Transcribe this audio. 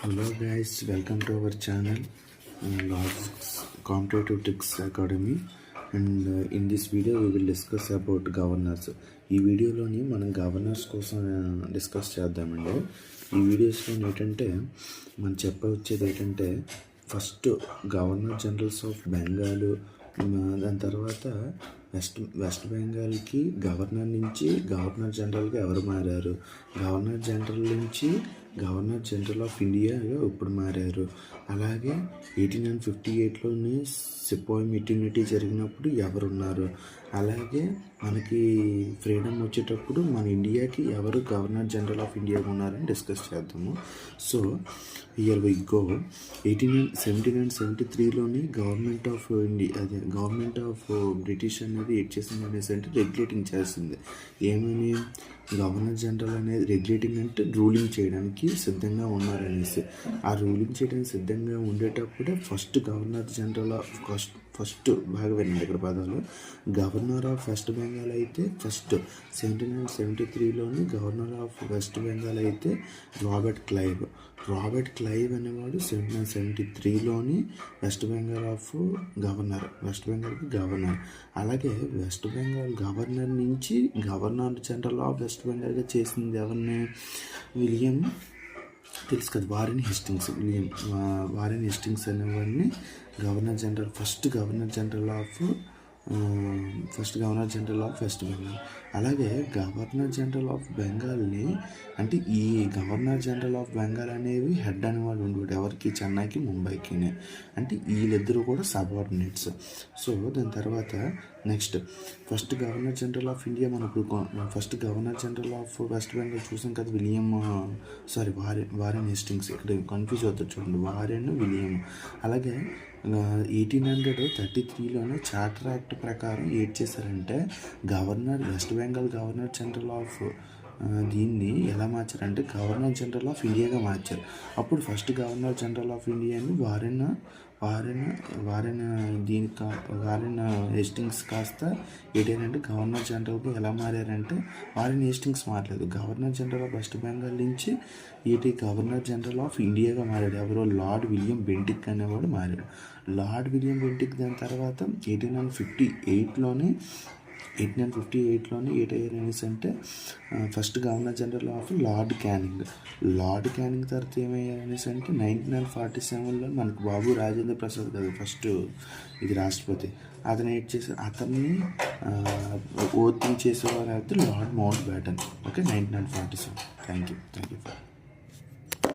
Hello guys, welcome to our channel Logics Competitive Tricks Academy, and in this video we will discuss about governors. ఈ వీడియోలోని మనం governors కోసం discuss చేద్దామండి. ఈ వీడియోస్లో ఏంటంటే మనం చెప్పవచ్చేది ఏంటంటే first governor generals of Bengal, దాని తర్వాత వెస్ట్ బెంగాల్కి గవర్నర్ నుంచి గవర్నర్ జనరల్గా ఎవరు మారారు, గవర్నర్ జనరల్ నుంచి గవర్నర్ జనరల్ ఆఫ్ ఇండియాగా ఇప్పుడు మారారు, అలాగే 1858లోని సిపాయి మిటినిటీ జరిగినప్పుడు ఎవరున్నారు, అలాగే మనకి ఫ్రీడమ్ వచ్చేటప్పుడు మన ఇండియాకి ఎవరు గవర్నర్ జనరల్ ఆఫ్ ఇండియాగా ఉన్నారని డిస్కస్ చేద్దాము. So here we go. 1873లోని గవర్నమెంట్ ఆఫ్ ఇండియా, అదే గవర్నమెంట్ ఆఫ్ బ్రిటిష్ అనేది ఏం చేసింది అనేసి అంటే రెగ్యులేటింగ్ చేస్తుంది. ఏమని? గవర్నర్ జనరల్ అనేది రెగ్యులేటింగ్ అంటే రూలింగ్ చేయడానికి సిద్ధంగా ఉన్నారనేసి. ఆ రూలింగ్ చేయడానికి సిద్ధంగా ఉండేటప్పుడే first governor general of first బాగా వినండి ఇక్కడ పదాలు. గవర్నర్ ఆఫ్ వెస్ట్ బెంగాల్ అయితే ఫస్ట్ 1773లోని గవర్నర్ ఆఫ్ వెస్ట్ బెంగాల్ అయితే రాబర్ట్ క్లైవ్ అనేవాడు 1773లోని వెస్ట్ బెంగాల్కి గవర్నర్. అలాగే వెస్ట్ బెంగాల్ గవర్నర్ నుంచి గవర్నర్ జనరల్ ఆఫ్ వెస్ట్ బెంగాల్గా చేసింది ఎవరిని? విలియం, తెలుసు కదా, వారెన్ హేస్టింగ్స్ అనేవాడిని first governor general of West Bengal. అలాగే గవర్నర్ జనరల్ ఆఫ్ బెంగాల్ని, అంటే ఈ గవర్నర్ జనరల్ ఆఫ్ బెంగాల్ అనేవి హెడ్ అనేవాళ్ళు ఉండేవాడు ఎవరికి? చెన్నైకి, ముంబైకి. అంటే వీళ్ళిద్దరూ కూడా సబార్డినేట్స్. సో దాని తర్వాత next first governor general of India, మనం ఇప్పుడు first governor general of West Bengal చూసాం కదా, వారెన్ హేస్టింగ్స్. ఇక్కడ కన్ఫ్యూజ్ అవుతుంది చూడండి, విలియం. అలాగే 1833లోనే చార్టర్ యాక్ట్ ప్రకారం ఏం చేశారంటే west Bengal governor general of దీన్ని ఎలా మార్చారంటే గవర్నర్ జనరల్ ఆఫ్ ఇండియాగా మార్చారు. అప్పుడు ఫస్ట్ గవర్నర్ జనరల్ ఆఫ్ ఇండియాని వారెన్ హేస్టింగ్స్ కాస్త ఏంటంటే గవర్నర్ జనరల్గా ఎలా మారారంటే వారెన్ హేస్టింగ్స్ మారలేదు, governor general of West Bengal నుంచి గవర్నర్ జనరల్ ఆఫ్ ఇండియాగా మారాడు. ఎవరో లార్డ్ విలియం బెంటిక్ అనేవాడు మారాడు. దాని తర్వాత 1858లోనే ఏటయ్యారు అనేసి అంటే first governor general of lord canning తర్వాత ఏమయ్యారు అనేసి అంటే 1947లో మనకు బాబు రాజేంద్ర ప్రసాద్ కదా ఫస్ట్ ఇది రాష్ట్రపతి, అతన్ని ఓటింగ్ చేసేవారు అయితే lord mount baton. Okay, 1947. Thank you.